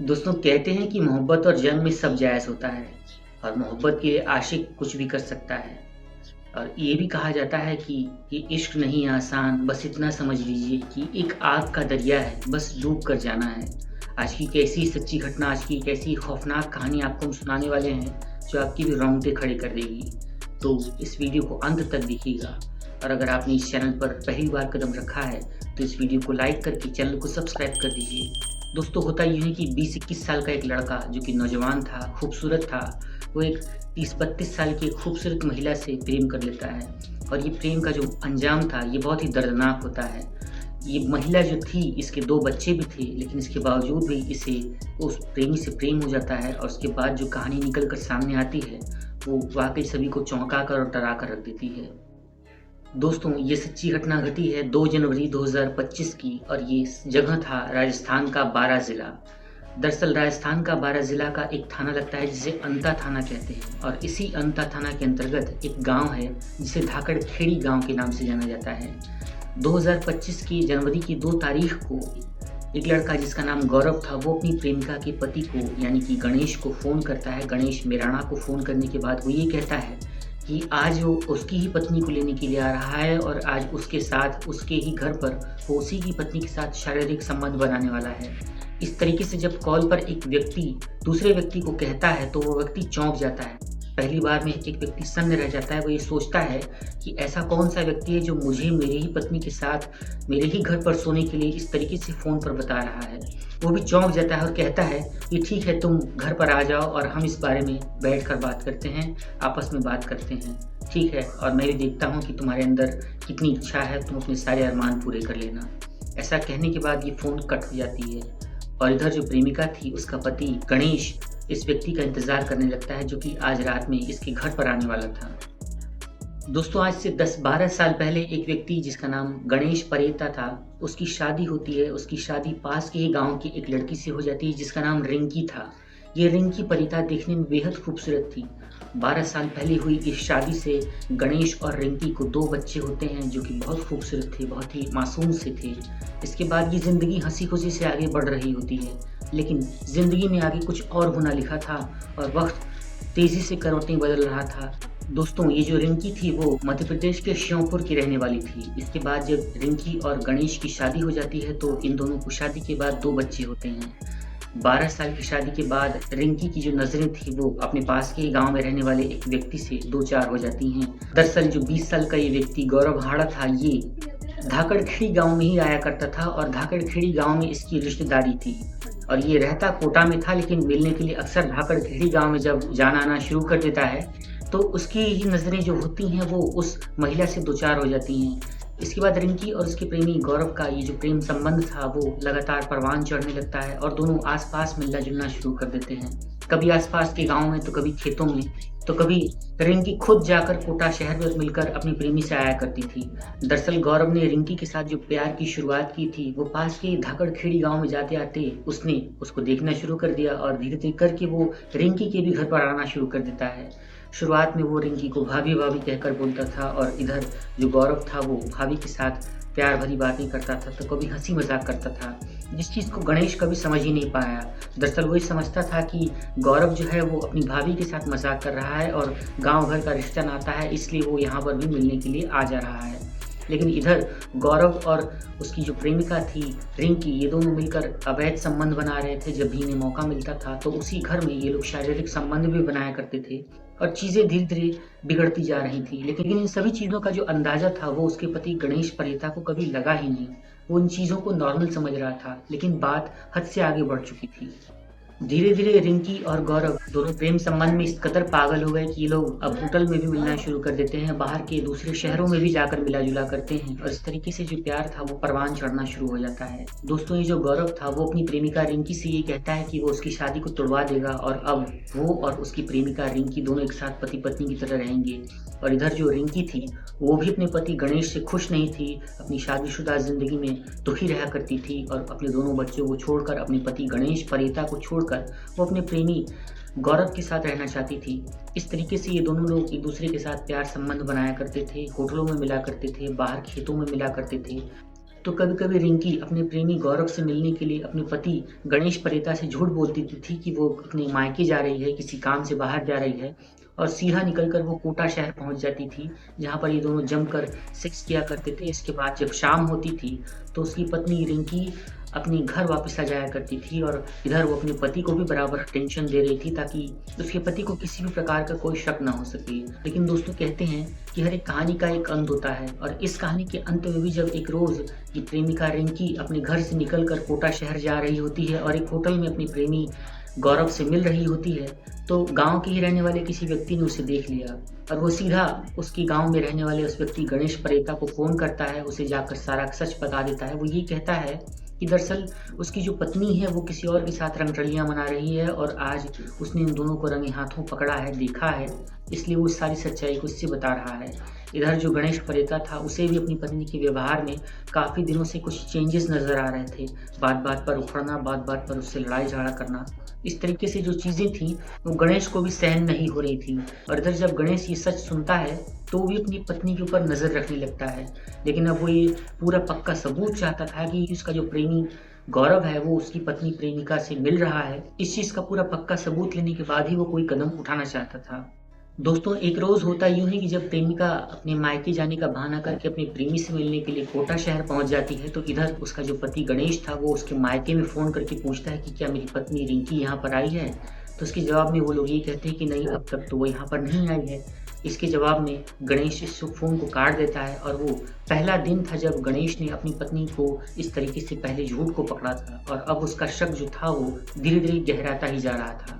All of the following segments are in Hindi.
दोस्तों कहते हैं कि मोहब्बत और जंग में सब जायज़ होता है और मोहब्बत के लिए आशिक कुछ भी कर सकता है। और ये भी कहा जाता है कि ये इश्क नहीं है आसान, बस इतना समझ लीजिए कि एक आग का दरिया है, बस डूब कर जाना है। आज की कैसी सच्ची घटना, आज की कैसी खौफनाक कहानी आपको हम सुनाने वाले हैं जो आपकी भी रोंगटे खड़े कर देगी। तो इस वीडियो को अंत तक देखिएगा और अगर आपने इस चैनल पर पहली बार कदम रखा है तो इस वीडियो को लाइक करके चैनल को सब्सक्राइब कर दीजिए। दोस्तों होता यूँ है कि 20-21 साल का एक लड़का जो कि नौजवान था, खूबसूरत था, वो एक 30-32 साल की एक खूबसूरत महिला से प्रेम कर लेता है और ये प्रेम का जो अंजाम था ये बहुत ही दर्दनाक होता है। ये महिला जो थी, इसके 2 बच्चे भी थे, लेकिन इसके बावजूद भी इसे उस प्रेमी से प्रेम हो जाता है और उसके बाद जो कहानी निकल कर सामने आती है वो वाक़ई सभी को चौंका कर और डरा कर रख देती है। दोस्तों ये सच्ची घटना घटी है 2 जनवरी 2025 की और ये जगह था राजस्थान का बारां ज़िला। दरअसल राजस्थान का बारां ज़िला का एक थाना लगता है जिसे अंता थाना कहते हैं और इसी अंता थाना के अंतर्गत एक गांव है जिसे धाकड़ खेड़ी गांव के नाम से जाना जाता है। 2025 की जनवरी की 2 तारीख को एक लड़का जिसका नाम गौरव था वो अपनी प्रेमिका के पति को यानी कि गणेश को फ़ोन करता है। गणेश मेराणा को फ़ोन करने के बाद वो ये कहता है कि आज वो उसकी ही पत्नी को लेने के लिए आ रहा है और आज उसके साथ उसके ही घर पर वो उसी की पत्नी के साथ शारीरिक संबंध बनाने वाला है। इस तरीके से जब कॉल पर एक व्यक्ति दूसरे व्यक्ति को कहता है तो वो व्यक्ति चौंक जाता है। पहली बार में एक व्यक्ति सन्न रह जाता है। वो ये सोचता है कि ऐसा कौन सा व्यक्ति है जो मुझे मेरी ही पत्नी के साथ मेरे ही घर पर सोने के लिए इस तरीके से फ़ोन पर बता रहा है। वो भी चौंक जाता है और कहता है कि ठीक है, तुम घर पर आ जाओ और हम इस बारे में बैठ कर बात करते हैं, आपस में बात करते हैं, ठीक है, और मैं भी देखता हूँ कि तुम्हारे अंदर कितनी इच्छा है, तुम अपने सारे अरमान पूरे कर लेना। ऐसा कहने के बाद ये फ़ोन कट हो जाती है और इधर जो प्रेमिका थी उसका पति गणेश इस व्यक्ति का इंतज़ार करने लगता है जो कि आज रात में इसके घर पर आने वाला था। दोस्तों आज से 10-12 साल पहले एक व्यक्ति जिसका नाम गणेश परेता था, उसकी शादी होती है। उसकी शादी पास के ही गांव की एक लड़की से हो जाती है जिसका नाम रिंकी था। ये रिंकी परेता देखने में बेहद खूबसूरत थी। 12 साल पहले हुई इस शादी से गणेश और रिंकी को 2 बच्चे होते हैं जो कि बहुत खूबसूरत थे, बहुत ही मासूम से थे। इसके बाद ये ज़िंदगी हंसी खुशी से आगे बढ़ रही होती है, लेकिन ज़िंदगी में आगे कुछ और होना लिखा था और वक्त तेज़ी से करवटें बदल रहा था। दोस्तों ये जो रिंकी थी वो मध्य प्रदेश के श्योपुर की रहने वाली थी। इसके बाद जब रिंकी और गणेश की शादी हो जाती है तो इन दोनों को शादी के बाद 2 बच्चे होते हैं। 12 साल की शादी के बाद रिंकी की जो नज़रें थी वो अपने पास के ही गांव में रहने वाले एक व्यक्ति से 2-4 हो जाती हैं। दरअसल जो 20 साल का ये व्यक्ति गौरव हाड़ा था, ये धाकड़खेड़ी गांव में ही आया करता था और धाकड़खेड़ी गांव में इसकी रिश्तेदारी थी और ये रहता कोटा में था, लेकिन मिलने के लिए अक्सर धाकड़खेड़ी गांव में जब जाना आना शुरू कर देता है तो उसकी ही नज़रें जो होती हैं वो उस महिला से 2-4 हो जाती हैं। इसके बाद रिंकी और उसके प्रेमी गौरव का ये जो प्रेम संबंध था वो लगातार परवान चढ़ने लगता है और दोनों आसपास मिलना जुलना शुरू कर देते हैं। कभी आसपास के गांव में तो कभी खेतों में, तो कभी रिंकी खुद जाकर कोटा शहर में मिलकर अपनी प्रेमी से आया करती थी। दरअसल गौरव ने रिंकी के साथ जो प्यार की शुरुआत की थी वो पास के धाकड़खेड़ी गांव में जाते आते उसने उसको देखना शुरू कर दिया और धीरे धीरे करके वो रिंकी के भी घर पर आना शुरू कर देता है। शुरुआत में वो रिंकी को भाभी भाभी कहकर बोलता था और इधर जो गौरव था वो भाभी के साथ प्यार भरी बातें करता था, तो कभी हंसी मजाक करता था, जिस चीज़ को गणेश कभी समझ ही नहीं पाया। दरअसल वो ये समझता था कि गौरव जो है वो अपनी भाभी के साथ मजाक कर रहा है और गांव भर का रिश्ता नाता है, इसलिए वो यहाँ पर भी मिलने के लिए आ जा रहा है। लेकिन इधर गौरव और उसकी जो प्रेमिका थी रिंकी, ये दोनों मिलकर अवैध संबंध बना रहे थे। जब भी इन्हें मौका मिलता था तो उसी घर में ये लोग शारीरिक संबंध भी बनाया करते थे और चीज़ें धीरे धीरे बिगड़ती जा रही थी। लेकिन इन सभी चीज़ों का जो अंदाज़ा था वो उसके पति गणेश परेता को कभी लगा ही नहीं। वो इन चीज़ों को नॉर्मल समझ रहा था, लेकिन बात हद से आगे बढ़ चुकी थी। धीरे धीरे रिंकी और गौरव दोनों प्रेम संबंध में इस कदर पागल हो गए कि ये लोग अब होटल में भी मिलना शुरू कर देते हैं, बाहर के दूसरे शहरों में भी जाकर मिला जुला करते हैं और इस तरीके से जो प्यार था वो परवान चढ़ना शुरू हो जाता है। दोस्तों ये जो गौरव था वो अपनी प्रेमिका रिंकी से ये कहता है कि वो उसकी शादी को तोड़वा देगा और अब वो और उसकी प्रेमिका रिंकी दोनों एक साथ पति पत्नी की तरह रहेंगे। और इधर जो रिंकी थी वो भी अपने पति गणेश से खुश नहीं थी। अपनी शादीशुदा जिंदगी में दुखी रहा करती थी और अपने दोनों बच्चों को छोड़कर, अपने पति गणेश परेता को छोड़कर वो अपने प्रेमी गौरव के साथ रहना चाहती थी। इस तरीके से ये दोनों लोग एक दूसरे के साथ प्यार संबंध बनाया करते थे, होटलों में मिला करते थे, बाहर खेतों में मिला करते थे। तो कभी-कभी रिंकी अपने प्रेमी गौरव से मिलने के लिए अपने पति गणेश परेता से झूठ बोल देती थी कि वो अपने मायके जा रही है, किसी काम से बाहर जा रही है और सीधा निकलकर वो कोटा शहर पहुँच जाती थी, जहाँ पर ये दोनों जमकर सेक्स किया करते थे। इसके बाद जब शाम होती थी, तो उसकी पत्नी रिंकी अपने घर वापस आ जाया करती थी और इधर वो अपने पति को भी बराबर अटेंशन दे रही थी ताकि उसके पति को किसी भी प्रकार का कोई शक ना हो सके। लेकिन दोस्तों कहते हैं कि हर एक कहानी का एक अंत होता है और इस कहानी के अंत में भी जब एक रोज़ ये प्रेमिका रिंकी अपने घर से निकलकर कोटा शहर जा रही होती है और एक होटल में अपने प्रेमी गौरव से मिल रही होती है, तो गाँव के ही रहने वाले किसी व्यक्ति ने उसे देख लिया और वो सीधा उसकी गाँव में रहने वाले उस व्यक्ति गणेश परेता को फ़ोन करता है, उसे जाकर सारा सच बता देता है। वो ये कहता है कि दरअसल उसकी जो पत्नी है वो किसी और के साथ रंगरलियाँ मना रही है और आज उसने इन दोनों को रंगे हाथों पकड़ा है, देखा है, इसलिए वो सारी सच्चाई को इससे बता रहा है। इधर जो गणेश परेता था उसे भी अपनी पत्नी के व्यवहार में काफ़ी दिनों से कुछ चेंजेस नज़र आ रहे थे। बात-बात पर उखड़ना, बात-बात पर उससे लड़ाई-झगड़ा करना, इस तरीके से जो चीज़ें थीं वो गणेश को भी सहन नहीं हो रही थी और इधर जब गणेश ये सच सुनता है तो वो भी अपनी पत्नी के ऊपर नज़र रखने लगता है। लेकिन अब वो ये पूरा पक्का सबूत चाहता था कि उसका जो प्रेमी गौरव है वो उसकी पत्नी प्रेमिका से मिल रहा है। इस चीज़ का पूरा पक्का सबूत लेने के बाद ही वो कोई कदम उठाना चाहता था। दोस्तों एक रोज़ होता यूँ है कि जब प्रेमिका अपने मायके जाने का बहाना करके अपने प्रेमी से मिलने के लिए कोटा शहर पहुँच जाती है, तो इधर उसका जो पति गणेश था वो उसके मायके में फ़ोन करके पूछता है कि क्या मेरी पत्नी रिंकी यहाँ पर आई है? तो उसके जवाब में वो लोग ये कहते हैं कि नहीं, अब तक तो वो यहाँ पर नहीं आई है। इसके जवाब में गणेश इस फ़ोन को काट देता है और वो पहला दिन था जब गणेश ने अपनी पत्नी को इस तरीके से पहले झूठ को पकड़ा था और अब उसका शक जो था वो धीरे-धीरे गहराता ही जा रहा था।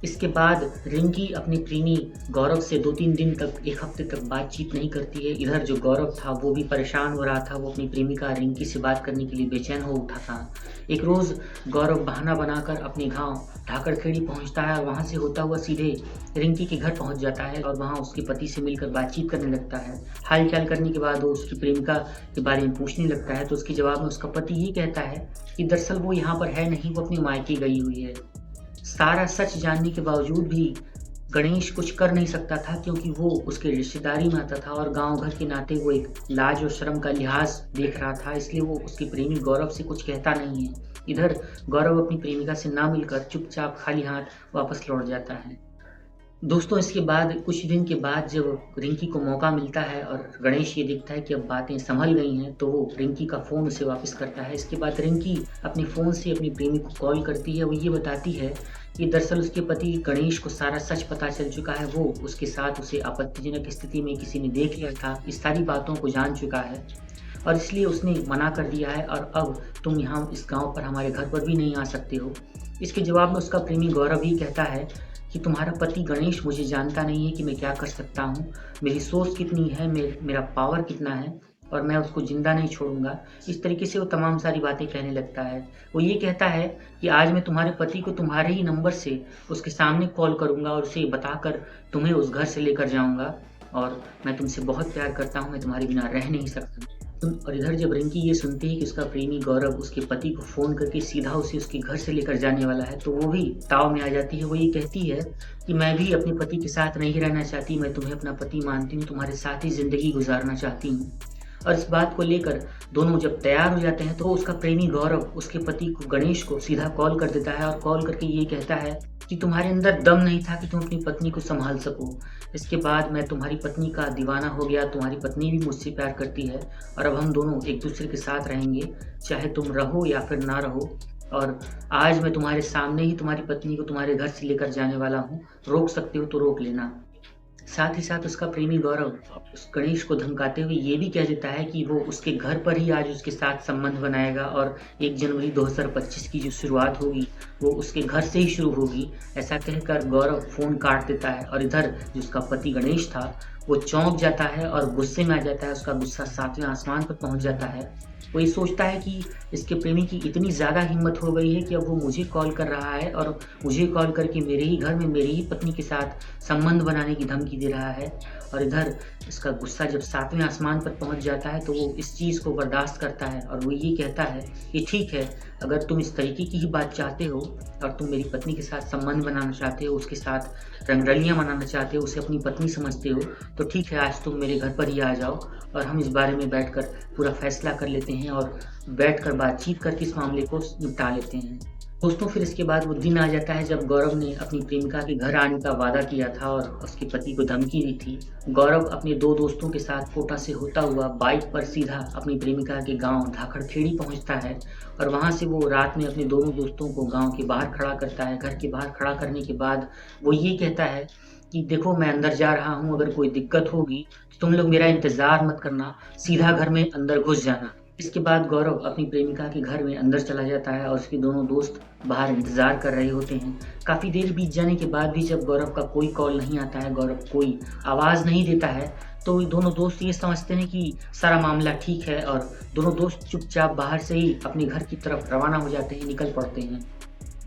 इसके बाद रिंकी अपने प्रेमी गौरव से 2-3 दिन तक, 1 हफ्ते तक बातचीत नहीं करती है। इधर जो गौरव था वो भी परेशान हो रहा था, वो अपनी प्रेमिका रिंकी से बात करने के लिए बेचैन हो उठा था। एक रोज़ गौरव बहाना बनाकर अपने गाँव ढाकरखेड़ी पहुंचता है और वहां से होता हुआ सीधे रिंकी के घर पहुंच जाता है और वहां उसके पति से मिलकर बातचीत करने लगता है। हाल चाल करने के बाद वो उसकी प्रेमिका के बारे में पूछने लगता है, तो उसके जवाब में उसका पति ये कहता है कि दरअसल वो यहाँ पर है नहीं, वो अपने मायके गई हुई है। सारा सच जानने के बावजूद भी गणेश कुछ कर नहीं सकता था क्योंकि वो उसके रिश्तेदारी में आता था और गांव घर के नाते वो एक लाज और शर्म का लिहाज देख रहा था, इसलिए वो उसके प्रेमी गौरव से कुछ कहता नहीं है। इधर गौरव अपनी प्रेमिका से ना मिलकर चुपचाप खाली हाथ वापस लौट जाता है। दोस्तों इसके बाद कुछ दिन के बाद जब रिंकी को मौका मिलता है और गणेश ये देखता है कि अब बातें संभल गई हैं, तो वो रिंकी का फ़ोन उसे वापस करता है। इसके बाद रिंकी अपने फ़ोन से अपनी प्रेमी को कॉल करती है। वो ये बताती है कि दरअसल उसके पति गणेश को सारा सच पता चल चुका है, वो उसके साथ उसे आपत्तिजनक स्थिति में किसी ने देख लिया था, इस सारी बातों को जान चुका है और इसलिए उसने मना कर दिया है और अब तुम यहाँ इस गाँव पर हमारे घर पर भी नहीं आ सकते हो। इसके जवाब में उसका प्रेमी गौरव ही कहता है कि तुम्हारा पति गणेश मुझे जानता नहीं है कि मैं क्या कर सकता हूँ, मेरी सोच कितनी है, मेरा पावर कितना है और मैं उसको ज़िंदा नहीं छोड़ूंगा। इस तरीके से वो तमाम सारी बातें कहने लगता है। वो ये कहता है कि आज मैं तुम्हारे पति को तुम्हारे ही नंबर से उसके सामने कॉल करूंगा और उसे बताकर तुम्हें उस घर से लेकर जाऊंगा और मैं तुमसे बहुत प्यार करता हूँ, मैं तुम्हारे बिना रह नहीं सकता। और इधर जब रिंकी ये सुनती है कि उसका प्रेमी गौरव उसके पति को फ़ोन करके सीधा उसे उसके घर से लेकर जाने वाला है, तो वो भी ताव में आ जाती है। वो ये कहती है कि मैं भी अपने पति के साथ नहीं रहना चाहती, मैं तुम्हें अपना पति मानती हूँ, तुम्हारे साथ ही ज़िंदगी गुजारना चाहती हूँ। और इस बात को लेकर दोनों जब तैयार हो जाते हैं तो उसका प्रेमी गौरव उसके पति को गणेश को सीधा कॉल कर देता है और कॉल करके ये कहता है कि तुम्हारे अंदर दम नहीं था कि तुम अपनी पत्नी को संभाल सको। इसके बाद मैं तुम्हारी पत्नी का दीवाना हो गया, तुम्हारी पत्नी भी मुझसे प्यार करती है और अब हम दोनों एक दूसरे के साथ रहेंगे, चाहे तुम रहो या फिर ना रहो। और आज मैं तुम्हारे सामने ही तुम्हारी पत्नी को तुम्हारे घर से लेकर जाने वाला हूँ, रोक सकते हो तो रोक लेना। साथ ही साथ उसका प्रेमी गौरव उस गणेश को धमकाते हुए ये भी कह देता है कि वो उसके घर पर ही आज उसके साथ संबंध बनाएगा और 1 जनवरी 2025 की जो शुरुआत होगी वो उसके घर से ही शुरू होगी। ऐसा कहकर गौरव फ़ोन काट देता है और इधर जो उसका पति गणेश था वो चौंक जाता है और गुस्से में आ जाता है। उसका गुस्सा 7वें आसमान पर पहुंच जाता है। वो ये सोचता है कि इसके प्रेमी की इतनी ज़्यादा हिम्मत हो गई है कि अब वो मुझे कॉल कर रहा है और मुझे कॉल करके मेरे ही घर में मेरी ही पत्नी के साथ संबंध बनाने की धमकी दे रहा है। और इधर इसका गुस्सा जब 7वें आसमान पर पहुंच जाता है तो वो इस चीज़ को बर्दाश्त करता है और वो ये कहता है कि ठीक है, अगर तुम इस तरीके की ही बात चाहते हो और तुम मेरी पत्नी के साथ संबंध बनाना चाहते हो, उसके साथ रंगरलियाँ मनाना चाहते हो, उसे अपनी पत्नी समझते हो, तो ठीक है, आज तुम मेरे घर पर ही आ जाओ और हम इस बारे में बैठकर पूरा फैसला कर लेते हैं और बैठकर बातचीत करके इस मामले को निपटा लेते हैं। दोस्तों, फिर इसके बाद वो दिन आ जाता है जब गौरव ने अपनी प्रेमिका के घर आने का वादा किया था और उसके पति को धमकी दी थी। गौरव अपने 2 दोस्तों के साथ कोटा से होता हुआ बाइक पर सीधा अपनी प्रेमिका के गांव धाकड़खेड़ी पहुंचता है और वहां से वो रात में अपने दोनों दोस्तों को गांव के बाहर खड़ा करता है। घर के बाहर खड़ा करने के बाद वो ये कहता है कि देखो, मैं अंदर जा रहा हूँ, अगर कोई दिक्कत होगी तो तुम लोग मेरा इंतजार मत करना, सीधा घर में अंदर घुस जाना। इसके बाद गौरव अपनी प्रेमिका के घर में अंदर चला जाता है और उसके दोनों दोस्त बाहर इंतजार कर रहे होते हैं। काफ़ी देर बीत जाने के बाद भी जब गौरव का कोई कॉल नहीं आता है, गौरव कोई आवाज़ नहीं देता है, तो दोनों दोस्त ये समझते हैं कि सारा मामला ठीक है और दोनों दोस्त चुपचाप बाहर से ही अपने घर की तरफ रवाना हो जाते हैं, निकल पड़ते हैं।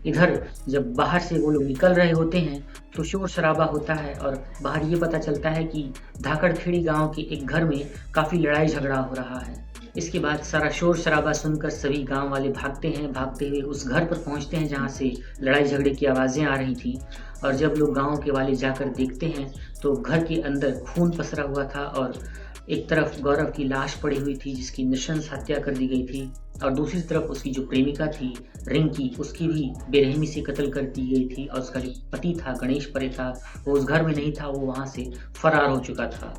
इधर जब बाहर से वो लोग निकल रहे होते हैं तो शोर शराबा होता है और बाहर ये पता चलता है कि धाकड़खेड़ी गांव के एक घर में काफ़ी लड़ाई झगड़ा हो रहा है। इसके बाद सारा शोर शराबा सुनकर सभी गांव वाले भागते हैं। भागते हुए उस घर पर पहुंचते हैं जहां से लड़ाई झगड़े की आवाज़ें आ रही थी और जब लोग गांव के वाले जाकर देखते हैं तो घर के अंदर खून पसरा हुआ था और एक तरफ गौरव की लाश पड़ी हुई थी जिसकी नृशंस हत्या कर दी गई थी और दूसरी तरफ उसकी जो प्रेमिका थी रिंकी, उसकी भी बेरहमी से कत्ल कर दी गई थी और उसका जो पति था गणेश परेता, वो उस घर में नहीं था, वो वहां से फरार हो चुका था।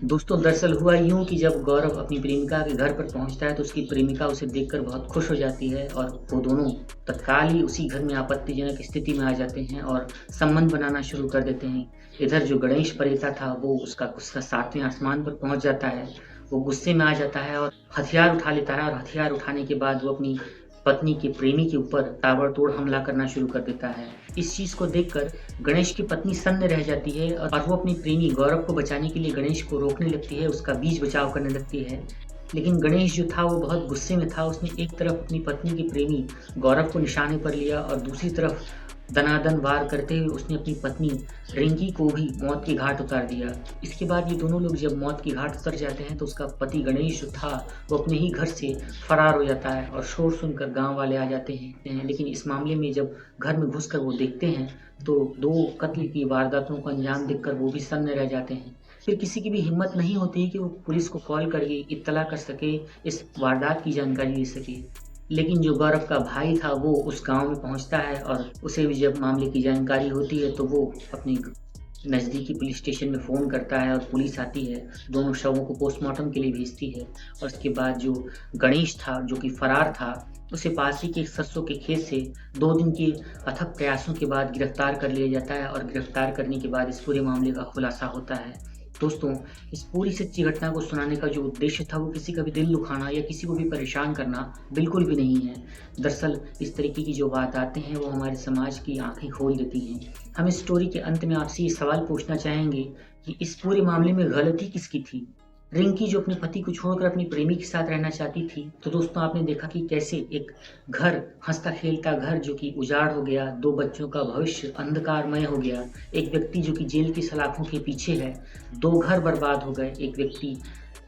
दोस्तों, दरअसल हुआ यूं कि जब गौरव अपनी प्रेमिका के घर पर पहुंचता है तो उसकी प्रेमिका उसे देखकर बहुत खुश हो जाती है और वो दोनों तत्काल ही उसी घर में आपत्तिजनक स्थिति में आ जाते हैं और संबंध बनाना शुरू कर देते हैं। इधर जो गणेश परेता था वो उसका गुस्सा 7वें आसमान पर पहुंच जाता है। वो गुस्से में आ जाता है और हथियार उठा लेता है और हथियार उठाने के बाद वो अपनी पत्नी के प्रेमी के ऊपर ताबड़तोड़ हमला करना शुरू कर देता है। इस चीज को देखकर गणेश की पत्नी सन्न रह जाती है और वो अपनी प्रेमी गौरव को बचाने के लिए गणेश को रोकने लगती है, उसका बीच बचाव करने लगती है। लेकिन गणेश जो था वो बहुत गुस्से में था। उसने एक तरफ अपनी पत्नी के प्रेमी गौरव को निशाने पर लिया और दूसरी तरफ दनादन वार करते हुए उसने अपनी पत्नी रिंकी को भी मौत के घाट उतार दिया। इसके बाद ये दोनों लोग जब मौत के घाट उतर जाते हैं तो उसका पति गणेश जो था वो अपने ही घर से फरार हो जाता है और शोर सुनकर गांव वाले आ जाते हैं। लेकिन इस मामले में जब घर में घुसकर वो देखते हैं तो 2 कत्ल की वारदातों को अंजाम देखकर वो भी सन्न रह जाते हैं। फिर किसी की भी हिम्मत नहीं होती कि वो पुलिस को कॉल करके इत्तला कर सके, इस वारदात की जानकारी दे सके। लेकिन जो गौरव का भाई था वो उस गांव में पहुंचता है और उसे भी जब मामले की जानकारी होती है तो वो अपने नज़दीकी पुलिस स्टेशन में फ़ोन करता है और पुलिस आती है, दोनों शवों को पोस्टमार्टम के लिए भेजती है और उसके बाद जो गणेश था जो कि फरार था उसे पास ही के सरसों के खेत से 2 दिन के अथक प्रयासों के बाद गिरफ्तार कर लिया जाता है और गिरफ्तार करने के बाद इस पूरे मामले का खुलासा होता है। दोस्तों, इस पूरी सच्ची घटना को सुनाने का जो उद्देश्य था वो किसी का भी दिल दुखाना या किसी को भी परेशान करना बिल्कुल भी नहीं है। दरअसल इस तरीके की जो वारदातें हैं वो हमारे समाज की आंखें खोल देती हैं। हम इस स्टोरी के अंत में आपसे ये सवाल पूछना चाहेंगे कि इस पूरे मामले में गलती किसकी थी? रिंकी जो अपने पति को छोड़कर अपनी प्रेमी के साथ रहना चाहती थी, तो दोस्तों आपने देखा कि कैसे एक घर, हंसता खेलता घर जो कि उजाड़ हो गया, 2 बच्चों का भविष्य अंधकारमय हो गया, एक व्यक्ति जो कि जेल की सलाखों के पीछे है, 2 घर बर्बाद हो गए, एक व्यक्ति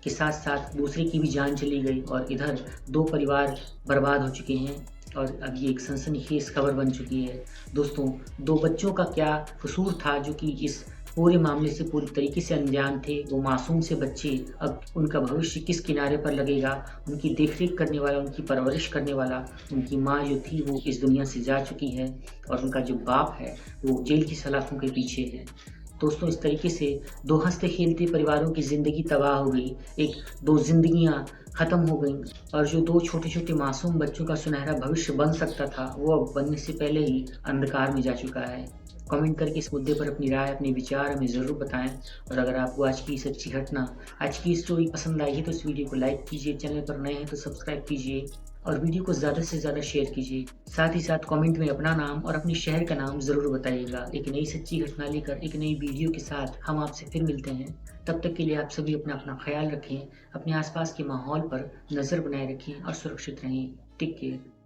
के साथ साथ दूसरे की भी जान चली गई और इधर 2 परिवार बर्बाद हो चुके हैं और अब ये एक सनसनीखेज खबर बन चुकी है। दोस्तों, 2 बच्चों का क्या कसूर था जो कि इस पूरे मामले से पूरी तरीके से अनजान थे? वो मासूम से बच्चे, अब उनका भविष्य किस किनारे पर लगेगा? उनकी देखरेख करने वाला, उनकी परवरिश करने वाला, उनकी माँ जो थी वो इस दुनिया से जा चुकी है और उनका जो बाप है वो जेल की सलाखों के पीछे है। दोस्तों, इस तरीके से 2 हंसते खेलते परिवारों की ज़िंदगी तबाह हो गई, 2 जिंदगियां ख़त्म हो गईं और जो 2 छोटे छोटे मासूम बच्चों का सुनहरा भविष्य बन सकता था वो अब बनने से पहले ही अंधकार में जा चुका है। कमेंट करके इस मुद्दे पर अपनी राय, अपने विचार हमें ज़रूर बताएं और अगर आपको आज की सच्ची घटना, आज की स्टोरी पसंद आई है तो इस वीडियो को लाइक कीजिए, चैनल पर नए हैं तो सब्सक्राइब कीजिए और वीडियो को ज़्यादा से ज़्यादा शेयर कीजिए। साथ ही साथ कमेंट में अपना नाम और अपने शहर का नाम ज़रूर बताइएगा। एक नई सच्ची घटना लेकर एक नई वीडियो के साथ हम आपसे फिर मिलते हैं। तब तक के लिए आप सभी अपना अपना ख्याल रखें, अपने आसपास के माहौल पर नज़र बनाए रखें और सुरक्षित रहें। Take care.